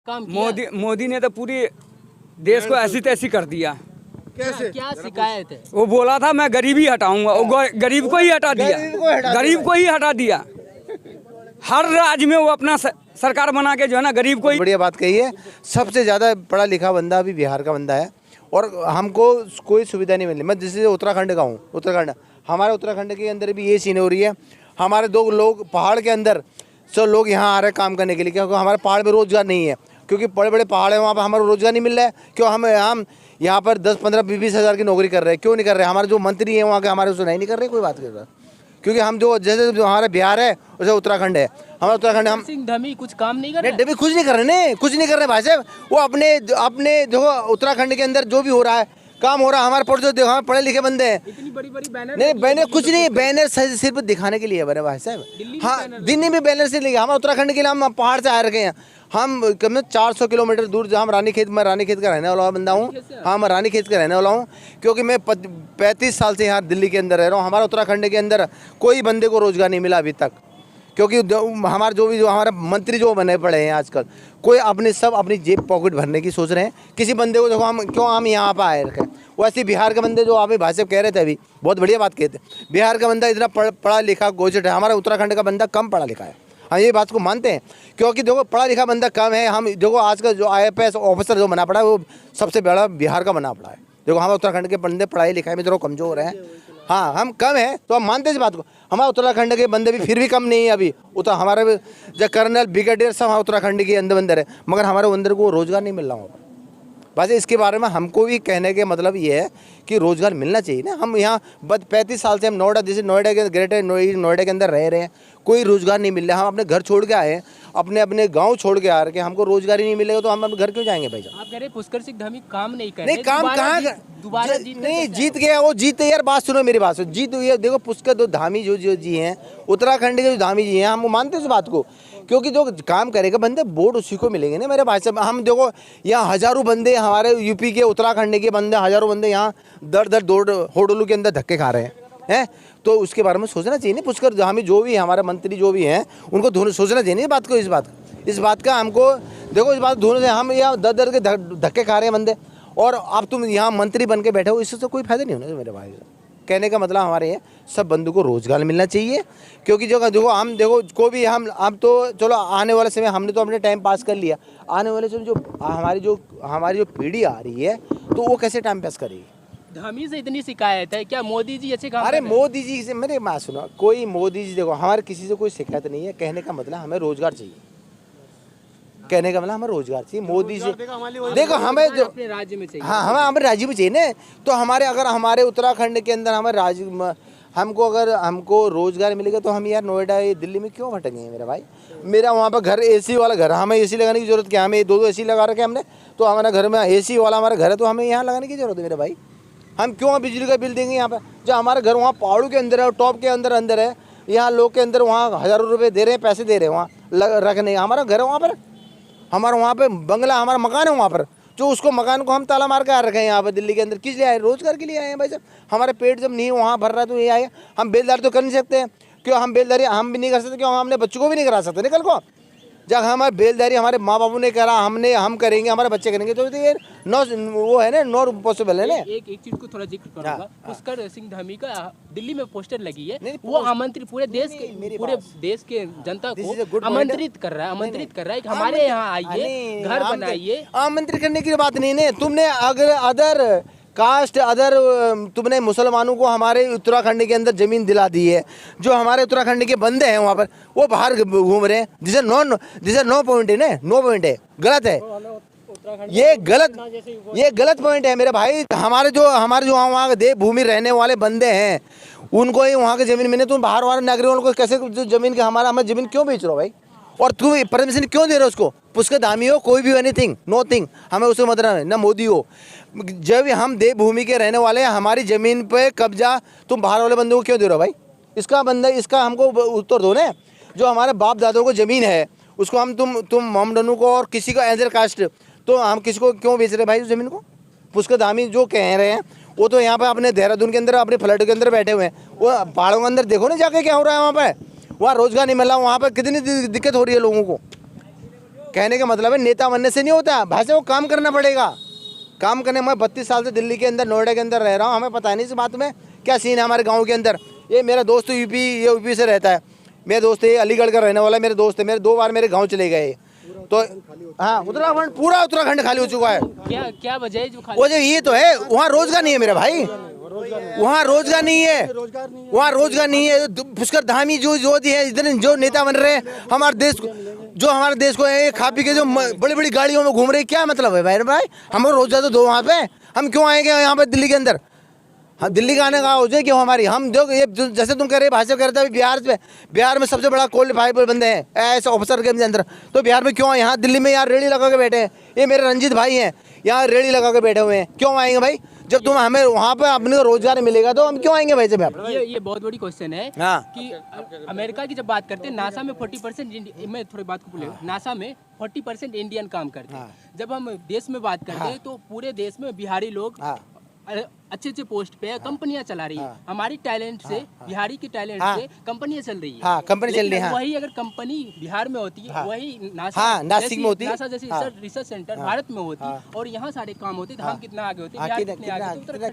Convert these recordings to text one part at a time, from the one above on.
काम किया? मोदी ने तो पूरी देश को ऐसी तैसी कर दिया। कैसे? क्या शिकायत है? वो बोला था मैं गरीबी हटाऊंगा, वो गरीब को ही हटा दिया, गरीब को ही हटा दिया। हर राज्य में वो अपना सरकार बना के जो है ना गरीब को ही। बढ़िया बात कही है। सबसे ज़्यादा पढ़ा लिखा बंदा अभी बिहार का बंदा है और हमको कोई सुविधा नहीं मिली। मैं जैसे उत्तराखंड का हूँ, उत्तराखंड हमारे उत्तराखंड के अंदर भी ये सीन हो रही है। हमारे दो लोग पहाड़ के अंदर सब लोग यहाँ आ रहे हैं काम करने के लिए, क्योंकि हमारे पहाड़ पे रोजगार नहीं है, क्योंकि बड़े बड़े पहाड़ हैं वहाँ पर हमारा रोजगार नहीं मिल रहा है। क्यों हम यहाँ पर 10, 15, 20 हज़ार की नौकरी कर रहे हैं, क्यों नहीं कर रहे? हमारे जो मंत्री हैं वहाँ के हमारे सुनाई नहीं कर रहे कोई बात कर रहा, क्योंकि हम जो जैसे हमारा बिहार है वैसे उत्तराखंड है। हमारा उत्तराखंड हम सिंह धमी कुछ काम नहीं कर रहे? नहीं, कुछ नहीं कर रहे ने, कुछ नहीं कर रहे भाई साहब। वो अपने जो उत्तराखंड के अंदर जो भी हो रहा है काम हो रहा है, हमारे जो देखो हम पढ़े लिखे बंदे हैं। इतनी बड़ी बड़ी बैनर नहीं बैनर कुछ नहीं, बैनर सिर्फ दिखाने के लिए बड़े भाई साहब। हाँ दिल्ली में बैनर से लेके हमारे उत्तराखंड के लिए हम पहाड़ से आ रखे हैं। हम कम से 400 किलोमीटर दूर जहाँ मैं रानीखेत का रहने वाला बंदा हूँ। हाँ मैं रानीखेत का रहने वाला हूँ, क्योंकि मैं 35 साल से यहाँ दिल्ली के अंदर रह रहा हूँ। हमारा उत्तराखंड के अंदर कोई बंदे को रोजगार नहीं मिला अभी तक, क्योंकि हमारे जो हमारे मंत्री जो बने पड़े हैं आजकल, कोई अपनी जेब पॉकेट भरने की सोच रहे हैं। किसी बंदे को देखो हम यहाँ पर आए रखे। वैसे बिहार के बंदे जो आप भाई साहब कह रहे थे अभी, बहुत बढ़िया बात कहते हैं। बिहार का बंदा इतना पढ़ा लिखा गोचट है, हमारा उत्तराखंड का बंदा कम पढ़ा लिखा है। हम ये बात को मानते हैं, क्योंकि देखो पढ़ा लिखा बंदा कम है। हम देखो आज का जो IAS ऑफिसर जो बना पड़ा है वो सबसे बड़ा बिहार का बना पड़ा है। देखो हमारे उत्तराखंड के बंदे पढ़ाई लिखाई में थोड़ा कमजोर हैं। हाँ हम कम है तो हम मानते हैं इस बात को। हमारे उत्तराखंड के बंदे भी फिर भी कम नहीं है अभी। हमारे जो कर्नल ब्रिगेडियर सब उत्तराखंड के अंदर है, मगर हमारे अंदर को रोजगार नहीं मिल रहा होगा। बस इसके बारे में हमको भी कहने के मतलब ये है कि रोज़गार मिलना चाहिए ना। हम यहाँ 35 साल से हम नोएडा, जैसे नोएडा के ग्रेटर नोएडा के अंदर रह रहे हैं, कोई रोज़गार नहीं मिल रहा। हम अपने घर छोड़ के आए हैं, अपने गांव छोड़ के आ रहे हैं, हमको रोज़गार ही नहीं मिलेगा तो हम अपने घर क्यों जाएंगे भाई साहब? आप कह रहे पुष्कर सिंह धामी काम नहीं कर रहे? नहीं काम कहाँ दोबारा नहीं जीत गया वो, जीते यार। बात सुनो मेरी बात सुनो, जीत हुई है। देखो पुष्कर जो धामी जो जी हैं उत्तराखंड के जो धामी जी हैं, हम मानते हैं इस बात को, क्योंकि जो काम करेगा बंदे वोट उसी को मिलेंगे ना मेरे भाई साहब। हम देखो यहाँ हज़ारों बंदे हमारे यूपी के उत्तराखंड के बंदे, हज़ारों बंदे यहाँ दर होटलों के अंदर धक्के खा रहे हैं। तो उसके बारे में सोचना चाहिए ना। पुष्कर धामी जो भी हमारे मंत्री जो भी हैं उनको सोचना चाहिए ना इस बात का हमको। देखो इस बात दोनों से हम यहाँ दर के धक्के खा रहे हैं बंदे, और अब तुम यहाँ मंत्री बन के बैठे हो, इससे तो कोई फायदा नहीं होना मेरे भाई। कहने का मतलब हमारे ये सब बंदों को रोजगार मिलना चाहिए, क्योंकि जो देखो हम देखो को भी हम तो चलो आने वाले समय हमने तो अपने टाइम पास कर लिया। आने वाले समय जो हमारी जो पीढ़ी आ रही है तो वो कैसे टाइम पास करेगी? धामी से इतनी शिकायत है, क्या मोदी जी अच्छे काम? अरे मोदी जी से मेरे बात सुनो, कोई मोदी जी देखो हमारे किसी से कोई शिकायत नहीं है। कहने का मतलब हमें रोजगार चाहिए, कहने का मतलब हमें रोजगार चाहिए। मोदी जी देखो हमें जो अपने राज्य में चाहिए। हाँ हमें राज्य में चाहिए ना। तो अगर हमारे उत्तराखंड के अंदर हमारे राज्य हमको रोजगार मिलेगा तो हम यार नोएडा दिल्ली में क्यों भटकेंगे मेरा भाई? मेरा वहाँ पर घर AC वाला घर, हमें AC लगाने की जरूरत क्या? हमें 2 AC लगा रखे हमने, तो हमारे घर में AC वाला हमारा घर है, तो हमें यहाँ लगाने की जरूरत है मेरे भाई। हम क्यों बिजली का बिल देंगे यहाँ पर? जो हमारे घर वहाँ पहाड़ों के अंदर है और टॉप के अंदर है, यहाँ लोग के अंदर वहाँ हज़ारों रुपये दे रहे हैं, पैसे दे रहे हैं वहाँ रखने। हमारा घर है वहाँ पर, हमारा वहाँ पे बंगला, हमारा मकान है वहाँ पर, जो उसको मकान को हम ताला मार के आ रखे हैं यहाँ पर दिल्ली के अंदर। किस लिए आए? रोजगार के लिए आए हैं भाई साहब। हमारे पेट जब नहीं वहाँ भर रहा है तो ये आए। हम बेलदारी तो कर नहीं सकते, क्यों? हम बेलदारी हम भी नहीं कर सकते, क्यों? हम अपने बच्चों को भी नहीं करा सकते निकल को। जब हमारे बेलदारी हमारे माँ बापू ने करा, हम करेंगे, हमारे बच्चे करेंगे, तो ये वो है ना, नॉट पॉसिबल है ना। एक चीज को थोड़ा जिक्र करूंगा। पुष्कर सिंह धामी का दिल्ली में पोस्टर लगी है, वो आमंत्रित पूरे देश के जनता को आमंत्रित कर रहा है कि हमारे यहाँ आइए, घर बनाइए। आमंत्रित करने की बात नहीं है। तुमने अगर अदर कास्ट तुमने मुसलमानों को हमारे उत्तराखंड के अंदर ज़मीन दिला दी है, जो हमारे उत्तराखंड के बंदे हैं वहाँ पर वो बाहर घूम रहे हैं, जिसे नो पॉइंट है ना, नो पॉइंट है, गलत है ये, गलत पॉइंट है मेरे भाई। हमारे जो वहाँ के देवभूमि रहने वाले बंदे हैं उनको ही वहाँ की ज़मीन मिले, तुम बाहर वाले नागरिकों को कैसे ज़मीन के हमें ज़मीन क्यों बेच रहे हो भाई? और तू परमिशन क्यों दे रहे हो उसको? पुष्कर धामी हो, कोई भी एनीथिंग, नो थिंग, हमें उससे मतलब है ना। मोदी हो, जब हम देवभूमि के रहने वाले हैं, हमारी ज़मीन पे कब्जा तुम बाहर वाले बंदों को क्यों दे रहे हो भाई? इसका हमको उत्तर दो ना। जो हमारे बाप दादों को ज़मीन है उसको हम तुम मोमडनों को और किसी को एज कास्ट, तो हम किसी को क्यों बेच रहे भाई उस ज़मीन को? पुष्कर धामी जो कह रहे हैं वो तो यहाँ पर अपने देहरादून के अंदर अपने फ्लैट के अंदर बैठे हुए हैं। वो पहाड़ों के अंदर देखो ना जाके क्या हो रहा है वहाँ पर। वहाँ रोजगार नहीं मिला, वहाँ पर कितनी दिक्कत हो रही है लोगों को। कहने का मतलब है नेता बनने से नहीं होता भाई साहब, वो काम करना पड़ेगा। काम करने, मैं 32 साल से दिल्ली के अंदर, नोएडा के अंदर रह रहा हूँ, हमें पता नहीं इस बात में क्या सीन है हमारे गाँव के अंदर। ये मेरा दोस्त यूपी से रहता है, मेरा दोस्त ये अलीगढ़ का रहने वाला मेरे दोस्त है, मेरे 2 बार मेरे गाँव चले गए। तो हाँ, उत्तराखंड, पूरा उत्तराखंड खाली हो चुका है। क्या वजह है जो खाली? वजह ये तो है, वहाँ रोजगार नहीं है मेरा भाई, वहाँ रोजगार नहीं है, वहाँ रोजगार नहीं है। पुष्कर धामी जो है, इतने जो नेता बन रहे हैं हमारे देश को, जो हमारे देश को खा पी के जो बड़ी बड़ी गाड़ियों में घूम रहे, क्या मतलब है भाई? हम रोजगार तो दो वहाँ पे, हम क्यों आएंगे यहाँ पे दिल्ली के अंदर? हाँ, दिल्ली का आने का हो जाए क्यों हमारी? हम जो ये जैसे तुम कह रहे भाषण करते हैं बिहार में सबसे बड़ा क्वालिफाइड बंदे हैं ऐसे ऑफिसर के अंदर, तो बिहार में क्यों आए? यहाँ दिल्ली में यार रेडी लगा के बैठे हैं, ये मेरे रंजीत भाई हैं, यहाँ रेडी लगा के बैठे हुए हैं, क्यों आएंगे भाई? जब तुम हमें वहाँ पे अपने को रोजगार मिलेगा तो हम क्यों आएंगे भाई? जब ये बहुत बड़ी क्वेश्चन है। हाँ। कि अमेरिका की जब बात करते हैं, नासा में 40%, मैं थोड़ी बात को बोले, नासा में 40% इंडियन काम करते हैं। जब हम देश में बात करते हैं तो पूरे देश में बिहारी लोग अच्छे पोस्ट पे कंपनियां चला रही है। हमारी टैलेंट से, बिहारी की टैलेंट से कंपनियां चल रही है। हाँ, कंपनी चल रही है। वही अगर कंपनी बिहार में होती है, वही नासिक में होती है, नासा जैसी रिसर्च सेंटर भारत में होती और यहाँ सारे काम होते तो हम कितना आगे होते,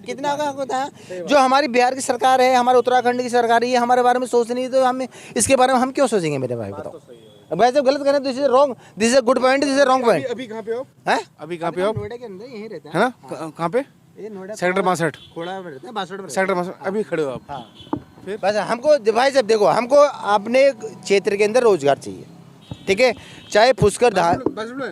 कितना आगे होता है। जो हमारी बिहार की सरकार है, हमारे उत्तराखंड की सरकार है, ये हमारे बारे में सोच नहीं, तो हम इसके बारे में हम क्यों सोचेंगे मेरे भाई? बताओ वैसे गलत करें तो this is wrong, this is a good point, this is a wrong point. अभी कहाँ पे हो? हैं? अभी कहाँ पे हो? नोएडा के अंदर यहीं रहता है ना? कहाँ पे? सेक्टर 62 खोड़ा में रहता है, 62 में। सेक्टर 62 अभी खड़े हो आप? हाँ। फिर बस हमको भाई साहब देखो, हमको अपने क्षेत्र के अंदर रोजगार चाहिए, ठीक है? चाहे पुष्कर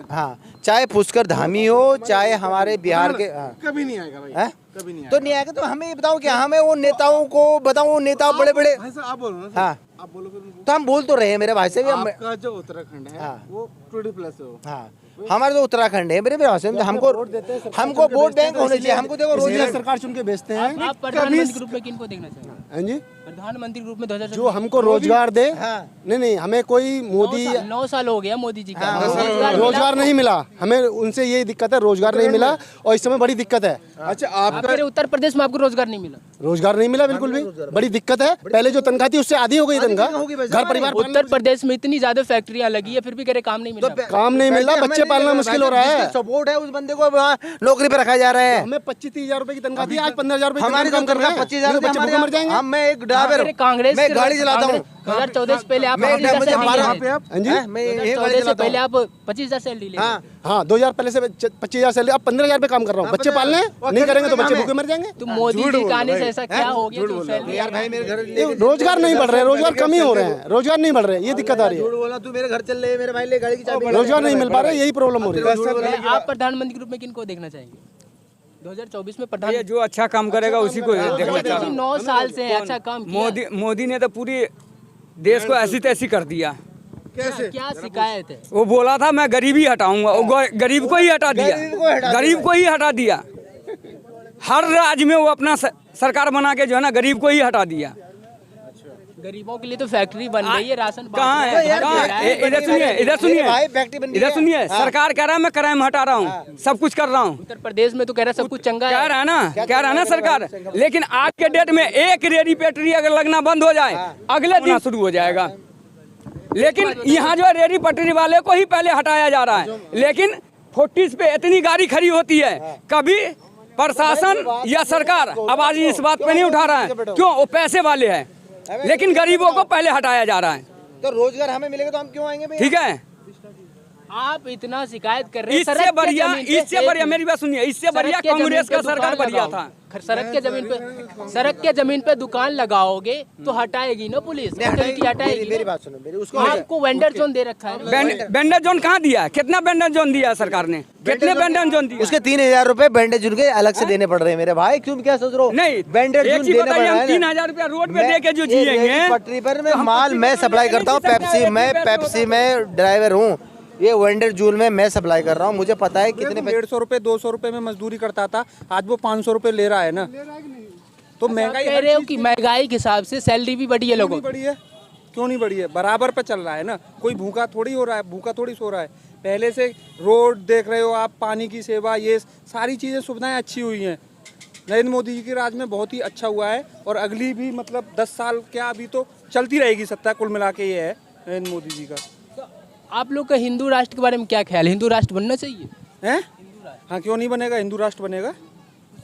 हाँ, चाहे पुष्कर धामी हो, चाहे हमारे बिहार के कभी नहीं आएगा भाई, कभी नहीं तो नहीं आएगा। तो हमें बताओ कि हमें वो नेताओं को बताओ, नेता बड़े बड़े, आप बोलो ना। हाँ आप बोलो तो हम बोल तो रहे हैं मेरे भाई से भी। आपका जो उत्तराखंड है वो 20+ हो। हाँ, हमारा जो उत्तराखंड है मेरे भाई से, हमको वोट बैंक होने चाहिए। हमको देखो रोजगार सरकार चुन के बेचते हैं। आप प्रधानमंत्री ग्रुप में किनको देखना चाहिए? जी, प्रधानमंत्री ग्रुप में 2024 जो हमको रोजगार दे। नहीं, हमें कोई मोदी 9 साल हो गया मोदी जी का, रोजगार नहीं मिला, हमें उनसे यही दिक्कत है, रोजगार नहीं मिला और इस समय बड़ी दिक्कत है। अच्छा, आपके उत्तर प्रदेश में आपको रोजगार नहीं मिला? रोजगार नहीं मिला, बिल्कुल भी, बड़ी दिक्कत है। पहले जो तनख्वाह थी उससे आधी हो गई तनख्वाह, घर परिवार। उत्तर प्रदेश में इतनी ज्यादा फैक्ट्रियां लगी है, फिर भी कह रहे काम नहीं मिला। काम नहीं मिला, बच्चे पालना मुश्किल हो रहा है। सपोर्ट है उस बंदे को नौकरी पे रखा जा रहा है। हमें 25-30 हजार रुपए की तनख्वाह थी, आज 15,000 रुपए हमारी काम कर रहे हैं। 25,000 बच्चे भूखे मर जाएंगे। मैं एक ड्राइवर हूँ, कांग्रेस मैं गाड़ी चलाता हूँ। 2014 से पहले आप मैं 25,000 मुझे सैलरी हमारा- ले हाँ जी, मैं ये गाड़ी 14 से चलाता पहले हूँ। आप 25,000 सैलरी ले। हाँ 2000 पहले से 25,000 सैलरी, अब 15,000 पे काम कर रहा हूँ। बच्चे पालने नहीं करेंगे तो बच्चे भूखे मर जाएंगे। तो मोदी जी के आने से ऐसा क्या हो गया जो सैलरी? यार भाई मेरे घर रोजगार नहीं बढ़ रहे, रोजगार कम ही हो रहे हैं, रोजगार नहीं बढ़ रहे, ये दिक्कत आ रही है। झूठ बोला, तू मेरे घर चल ले, मेरे भाई ले गाड़ी की चाबी। रोजगार नहीं मिल पा रहा है, यही प्रॉब्लम हो रही है। आप प्रधानमंत्री ग्रुप में किनको देखना चाहेंगे 2024 में? ये जो अच्छा काम करेगा उसी को देखना चाहता हूँ। 9 साल से अच्छा काम किया। मोदी ने तो पूरी देश को ऐसी तैसी कर दिया। क्या शिकायत है? वो बोला था मैं गरीबी हटाऊंगा, वो गरीब को ही हटा दिया, गरीब को ही हटा दिया। हर राज्य में वो अपना सरकार बना के जो है ना गरीब को ही हटा दिया। गरीबों के लिए तो फैक्ट्री बन रही है, राशन कहाँ है? इधर सुनिए, इधर सुनिए। सरकार कह रहा है मैं क्राइम हटा रहा हूँ, सब कुछ कर रहा हूँ। उत्तर प्रदेश में तो कह रहा है सब कुछ चंगा कह रहा है ना सरकार। लेकिन आज के डेट में एक रेडी पेटरी अगर लगना बंद हो जाए, अगले दिन शुरू हो जाएगा। लेकिन यहाँ जो रेडी पटरी वाले को ही पहले हटाया जा रहा है। लेकिन 40 पे इतनी गाड़ी खड़ी होती है, कभी प्रशासन या सरकार आवाज इस बात पे नहीं उठा रहा है। क्यों? वो पैसे वाले हैं, लेकिन गरीबों को पहले हटाया जा रहा है। तो रोजगार हमें मिलेगा तो हम क्यों आएंगे भैया? ठीक है, आप इतना शिकायत कर रहे हैं। इससे बढ़िया मेरी बात सुनिए, इससे बढ़िया कांग्रेस का सरकार बढ़िया था। सड़क के जमीन पे दुकान लगाओगे तो हटाएगी ना पुलिस, हटाएगी। मेरी बात सुनो, मेरी उसको आपको वेंडर जोन दे रखा है। वेंडर जोन कहाँ दिया? कितना वेंडर जोन दिया सरकार ने? कितने वेंडर जोन दिया? उसके 3,000 रुपए बैंडेज उनके अलग से देने पड़ रहे हैं मेरे भाई। क्यों क्या सोच रहे हो? नहीं, बैंडेज एक चीज बताइए, हम 3,000 रुपया रोड पे दे के जो जिएंगे। पटरी पर मैं माल मैं सप्लाई करता हूँ, पेप्सी में ड्राइवर हूँ। ये वेंडर जून में मैं सप्लाई कर रहा हूँ, मुझे पता है कितने 150 रुपए 200 रुपए में मजदूरी करता था, आज वो 500 रुपए ले रहा है ना। तो महंगाई कह रहे हो कि महंगाई के हिसाब से सैलरी भी बढ़ी है लोगों बढ़ी है, क्यों नहीं बढ़ी है? बराबर पे चल रहा है ना, कोई भूखा थोड़ी हो रहा है, भूखा थोड़ी सो रहा है। पहले से रोड देख रहे हो आप, पानी की सेवा, ये सारी चीज़ें सुविधाएं अच्छी हुई हैं। नरेंद्र मोदी जी के राज में बहुत ही अच्छा हुआ है और अगली भी मतलब 10 साल क्या अभी तो चलती रहेगी सत्ता, कुल मिला के ये है नरेंद्र मोदी जी का। आप लोग का हिंदू राष्ट्र के बारे में क्या ख्याल है? हिंदू राष्ट्र बनना चाहिए? हैं? हाँ, क्यों नहीं बनेगा? हिंदू राष्ट्र बनेगा,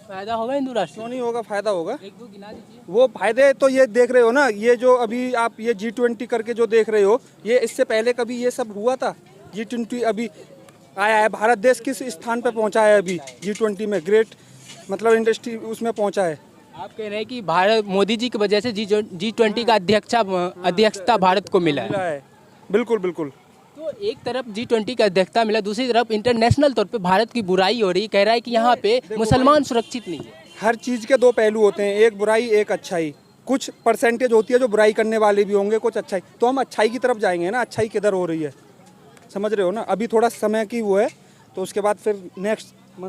फायदा होगा हिंदू राष्ट्र? क्यों नहीं होगा? फायदा होगा। एक दो गिना दीजिए। वो फायदे तो ये देख रहे हो ना, ये जो अभी आप ये G20 करके जो देख रहे हो, ये इससे पहले कभी ये सब हुआ था? G20 अभी आया है, भारत देश किस स्थान पे पहुंचा है अभी G20 में? ग्रेट मतलब इंडस्ट्री उसमें पहुंचा है। आप कह रहे हैं कि भारत मोदी जी की वजह से G20 का अध्यक्षता भारत को मिला मिला है। है, बिल्कुल बिल्कुल। तो एक तरफ G20 का अध्यक्षता मिला, दूसरी तरफ इंटरनेशनल तौर पे भारत की बुराई हो रही, कह रहा है कि यहाँ पे मुसलमान सुरक्षित नहीं है। हर चीज़ के दो पहलू होते हैं, एक बुराई एक अच्छाई। कुछ परसेंटेज होती है जो बुराई करने वाले भी होंगे, कुछ अच्छाई। तो हम अच्छाई की तरफ जाएंगे ना, अच्छाई किधर हो रही है, समझ रहे हो ना? अभी थोड़ा समय की वो है, तो उसके बाद फिर नेक्स्ट